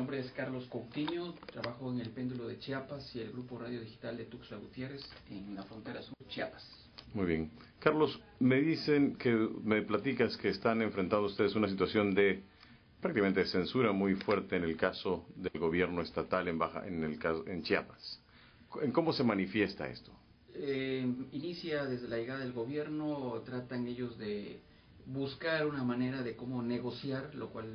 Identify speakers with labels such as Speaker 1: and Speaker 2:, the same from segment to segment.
Speaker 1: nombre es Carlos Coutinho, trabajo en el Péndulo de Chiapas y el Grupo Radio Digital de Tuxtla Gutiérrez en la frontera sur de Chiapas.
Speaker 2: Muy bien. Carlos, me platicas que están enfrentando ustedes una situación de prácticamente de censura muy fuerte en el caso del gobierno estatal en Chiapas. ¿Cómo se manifiesta esto?
Speaker 1: Inicia desde la llegada del gobierno, tratan ellos de buscar una manera de cómo negociar, lo cual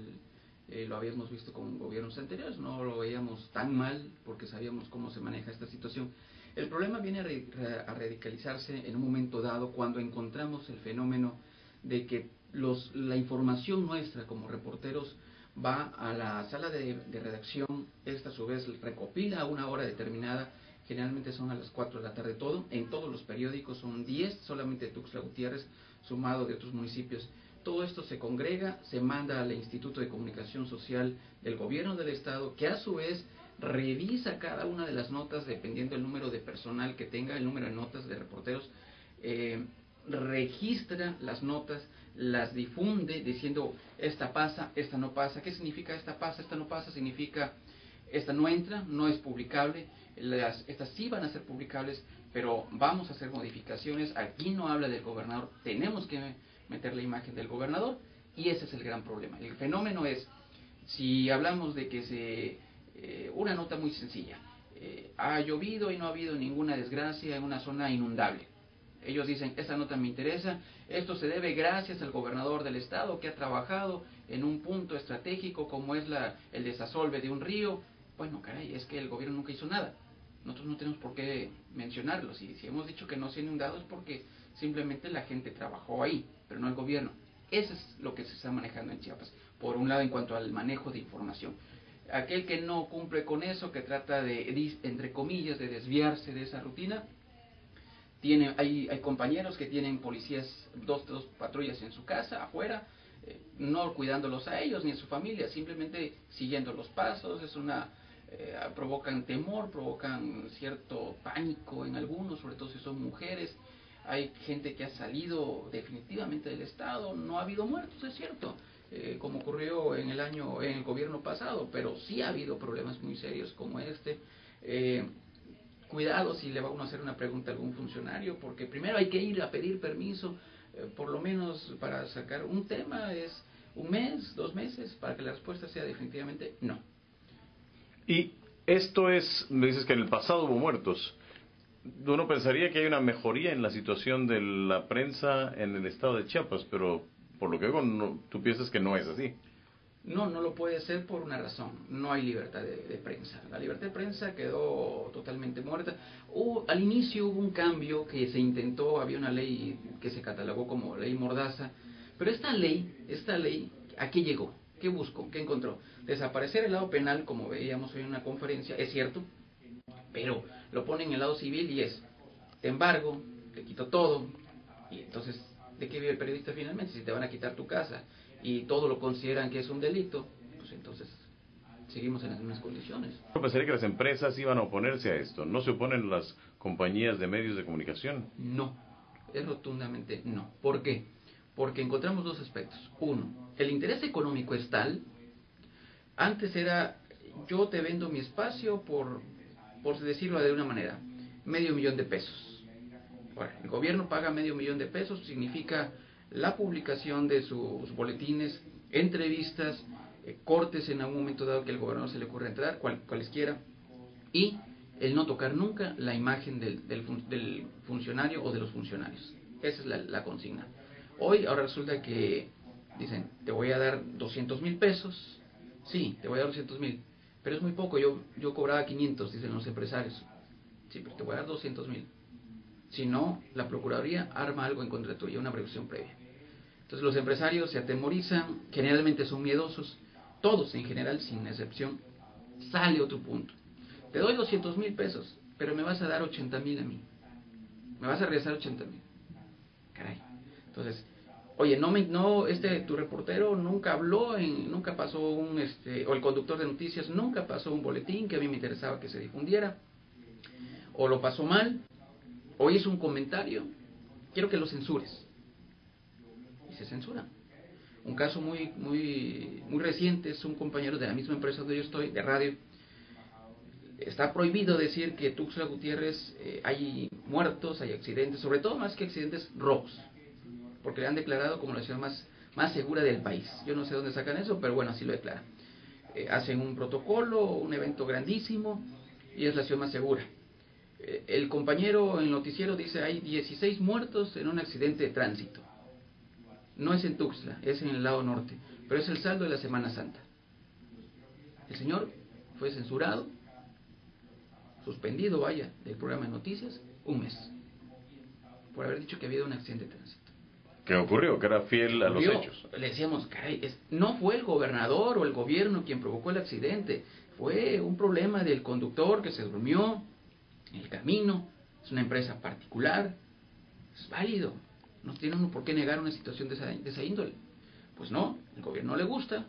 Speaker 1: lo habíamos visto con gobiernos anteriores, no lo veíamos tan mal porque sabíamos cómo se maneja esta situación. El problema viene a radicalizarse en un momento dado cuando encontramos el fenómeno de que la información nuestra como reporteros va a la sala de redacción, esta a su vez recopila a una hora determinada, generalmente son a las 4 de la tarde todo, en todos los periódicos son 10, solamente Tuxtla Gutiérrez, sumado de otros municipios. Todo esto se congrega, se manda al Instituto de Comunicación Social del Gobierno del Estado, que a su vez revisa cada una de las notas dependiendo del número de personal que tenga, el número de notas de reporteros, registra las notas, las difunde diciendo esta pasa, esta no pasa. ¿Qué significa esta pasa, esta no pasa? Significa esta no entra, no es publicable, estas sí van a ser publicables, pero vamos a hacer modificaciones. Aquí no habla del gobernador, tenemos que meter la imagen del gobernador, y ese es el gran problema. El fenómeno es, si hablamos de que una nota muy sencilla, ha llovido y no ha habido ninguna desgracia en una zona inundable. Ellos dicen, esta nota me interesa, esto se debe gracias al gobernador del estado que ha trabajado en un punto estratégico como es el desasolve de un río. Bueno, caray, es que el gobierno nunca hizo nada. Nosotros no tenemos por qué mencionarlo. Si hemos dicho que no se ha inundado es porque simplemente la gente trabajó ahí, pero no el gobierno. Eso es lo que se está manejando en Chiapas. Por un lado, en cuanto al manejo de información. Aquel que no cumple con eso, que trata de, entre comillas, de desviarse de esa rutina, hay compañeros que tienen policías, dos patrullas en su casa, afuera, no cuidándolos a ellos ni a su familia, simplemente siguiendo los pasos. Provocan temor, provocan cierto pánico en algunos, sobre todo si son mujeres. Hay gente que ha salido definitivamente del estado, no ha habido muertos, es cierto, como ocurrió en el gobierno pasado, pero sí ha habido problemas muy serios como este. Cuidado si le va uno a hacer una pregunta a algún funcionario, porque primero hay que ir a pedir permiso, por lo menos para sacar un tema es 1 mes, 2 meses, para que la respuesta sea definitivamente no.
Speaker 2: Y me dices que en el pasado hubo muertos. Uno pensaría que hay una mejoría en la situación de la prensa en el estado de Chiapas, pero por lo que veo, tú piensas que no es así.
Speaker 1: No lo puede ser por una razón. No hay libertad de prensa. La libertad de prensa quedó totalmente muerta. Al inicio hubo un cambio que se intentó, había una ley que se catalogó como ley Mordaza, pero esta ley, ¿a qué llegó? ¿Qué buscó? ¿Qué encontró? Desaparecer el lado penal, como veíamos hoy en una conferencia, es cierto, pero lo pone en el lado civil y te embargo, te quito todo, y entonces, ¿de qué vive el periodista finalmente? Si te van a quitar tu casa y todo lo consideran que es un delito, pues entonces seguimos en las mismas condiciones.
Speaker 2: Yo pensaría que las empresas iban a oponerse a esto. ¿No se oponen las compañías de medios de comunicación?
Speaker 1: No, es rotundamente no. ¿Por qué? Porque encontramos 2 aspectos. Uno, el interés económico es tal. Antes era, yo te vendo mi espacio por decirlo de una manera, $500,000. Bueno, el gobierno paga $500,000, significa la publicación de sus boletines, entrevistas, cortes en algún momento dado que el gobernador se le ocurra entrar, cualesquiera, y el no tocar nunca la imagen del funcionario o de los funcionarios. Esa es la consigna. Ahora resulta que dicen, te voy a dar $200,000, sí, te voy a dar 200,000, pero es muy poco, yo cobraba 500, dicen los empresarios. Sí, pero te voy a dar 200,000. Si no, la Procuraduría arma algo en contra tuya, una previsión previa. Entonces los empresarios se atemorizan, generalmente son miedosos, todos en general, sin excepción. Sale otro punto. Te doy $200,000, pero me vas a dar 80,000 a mí. Me vas a regresar 80,000. Caray. Entonces, oye, tu reportero nunca habló, nunca pasó o el conductor de noticias nunca pasó un boletín que a mí me interesaba que se difundiera, o lo pasó mal, o hizo un comentario, quiero que lo censures. Y se censura. Un caso muy reciente es un compañero de la misma empresa donde yo estoy, de radio. Está prohibido decir que Tuxtla Gutiérrez hay muertos, hay accidentes, sobre todo más que accidentes, robos, porque le han declarado como la ciudad más segura del país. Yo no sé dónde sacan eso, pero bueno, así lo declaran. Hacen un protocolo, un evento grandísimo, y es la ciudad más segura. El compañero en el noticiero dice hay 16 muertos en un accidente de tránsito. No es en Tuxtla, es en el lado norte, pero es el saldo de la Semana Santa. El señor fue censurado, suspendido, del programa de noticias, un mes, por haber dicho que había un accidente de tránsito.
Speaker 2: ¿Qué ocurrió? Que era fiel a los hechos.
Speaker 1: Le decíamos, caray, no fue el gobernador o el gobierno quien provocó el accidente, fue un problema del conductor que se durmió en el camino, es una empresa particular, es válido, no tiene uno por qué negar una situación de esa índole. Pues no, el gobierno le gusta,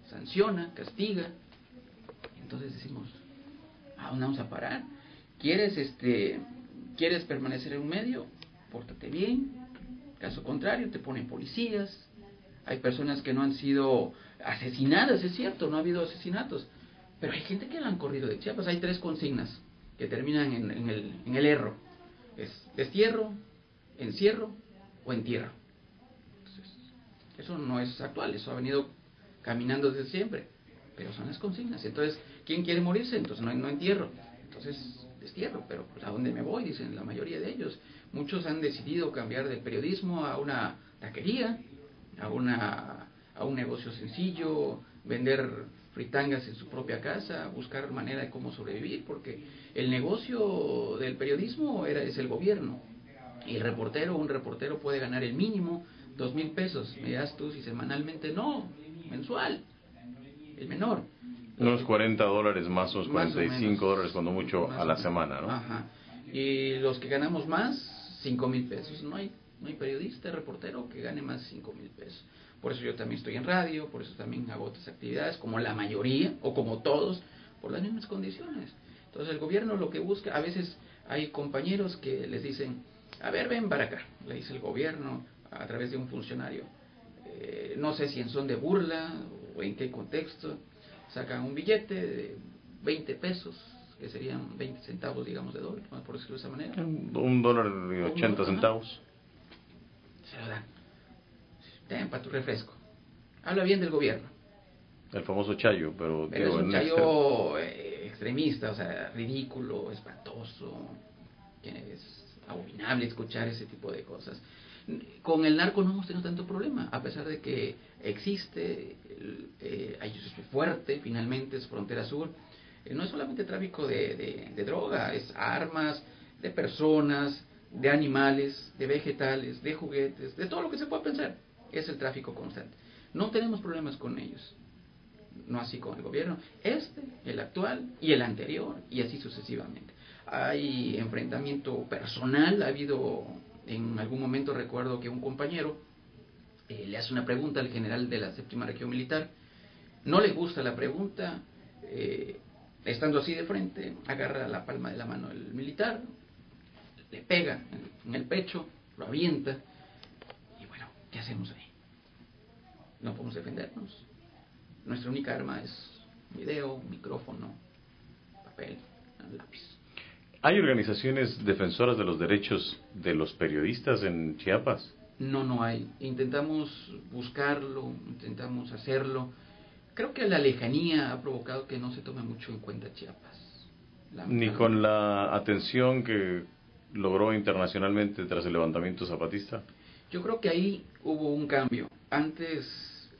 Speaker 1: sanciona, castiga, entonces decimos, ¿a dónde vamos a parar? ¿Quieres permanecer en un medio? Pórtate bien. Caso contrario, te ponen policías. Hay personas que no han sido asesinadas, es cierto, no ha habido asesinatos. Pero hay gente que la han corrido de Chiapas. Hay 3 consignas que terminan en el erro. Es destierro, encierro o entierro. Entonces, eso no es actual, eso ha venido caminando desde siempre. Pero son las consignas. Entonces, ¿quién quiere morirse? Entonces no entierro. Entonces, destierro. Pero pues, ¿a dónde me voy? Dicen la mayoría de ellos. Muchos han decidido cambiar de periodismo a una taquería, a un negocio sencillo, vender fritangas en su propia casa, buscar manera de cómo sobrevivir, porque el negocio del periodismo es el gobierno. Y un reportero puede ganar el mínimo, 2,000 pesos. Me das tú si semanalmente, no, mensual. El menor.
Speaker 2: Unos $40 más, unos $45 cuando mucho a la semana, ¿no?
Speaker 1: Ajá. Y los que ganamos más, 5,000 pesos. No hay periodista, reportero que gane más de 5,000 pesos. Por eso yo también estoy en radio, por eso también hago otras actividades, como la mayoría, o como todos, por las mismas condiciones. Entonces el gobierno lo que busca, a veces hay compañeros que les dicen, a ver, ven para acá, le dice el gobierno a través de un funcionario. No sé si en son de burla o en qué contexto, sacan un billete de 20 pesos, que serían 20 centavos, digamos, de dólar, por decirlo de esa manera.
Speaker 2: $1.80.
Speaker 1: Se lo dan. Ten para tu refresco. Habla bien del gobierno.
Speaker 2: El famoso chayo, pero
Speaker 1: es un chayo extremista, o sea, ridículo, espantoso, que es abominable escuchar ese tipo de cosas. Con el narco no hemos tenido tanto problema, a pesar de que existe, es fuerte, finalmente es frontera sur. No es solamente tráfico de droga, es armas, de personas, de animales, de vegetales, de juguetes, de todo lo que se pueda pensar. Es el tráfico constante. No tenemos problemas con ellos, no así con el gobierno, el actual y el anterior, y así sucesivamente. Hay enfrentamiento personal, ha habido en algún momento, recuerdo que un compañero le hace una pregunta al general de la 7ª Región Militar, no le gusta la pregunta, estando así de frente, agarra la palma de la mano del militar, le pega en el pecho, lo avienta, y bueno, ¿qué hacemos ahí? No podemos defendernos. Nuestra única arma es video, un micrófono, papel, un lápiz.
Speaker 2: ¿Hay organizaciones defensoras de los derechos de los periodistas en Chiapas?
Speaker 1: No hay. Intentamos buscarlo, intentamos hacerlo. Creo que la lejanía ha provocado que no se tome mucho en cuenta Chiapas.
Speaker 2: Ni con la atención que logró internacionalmente tras el levantamiento zapatista.
Speaker 1: Yo creo que ahí hubo un cambio. Antes,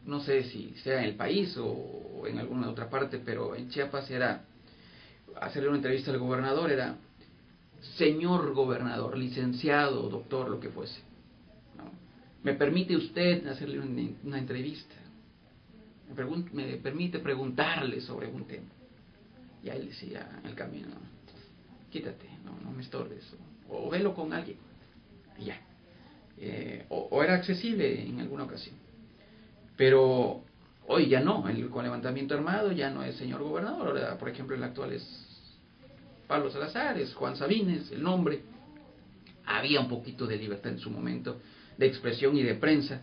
Speaker 1: no sé si sea en el país o en alguna otra parte, pero en Chiapas era hacerle una entrevista al gobernador, era señor gobernador, licenciado, doctor, lo que fuese, ¿no? ¿Me permite usted hacerle una entrevista? ¿Me permite preguntarle sobre un tema? Y ahí le decía en el camino, quítate, no me estorbes, o velo con alguien, y ya. O era accesible en alguna ocasión. Pero hoy ya no, con levantamiento armado ya no es señor gobernador, ahora, por ejemplo, el actual es Pablo Salazar, es Juan Sabines, el nombre. Había un poquito de libertad en su momento, de expresión y de prensa,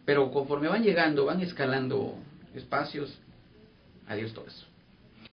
Speaker 1: Pero conforme van llegando, van escalando espacios, adiós todo eso.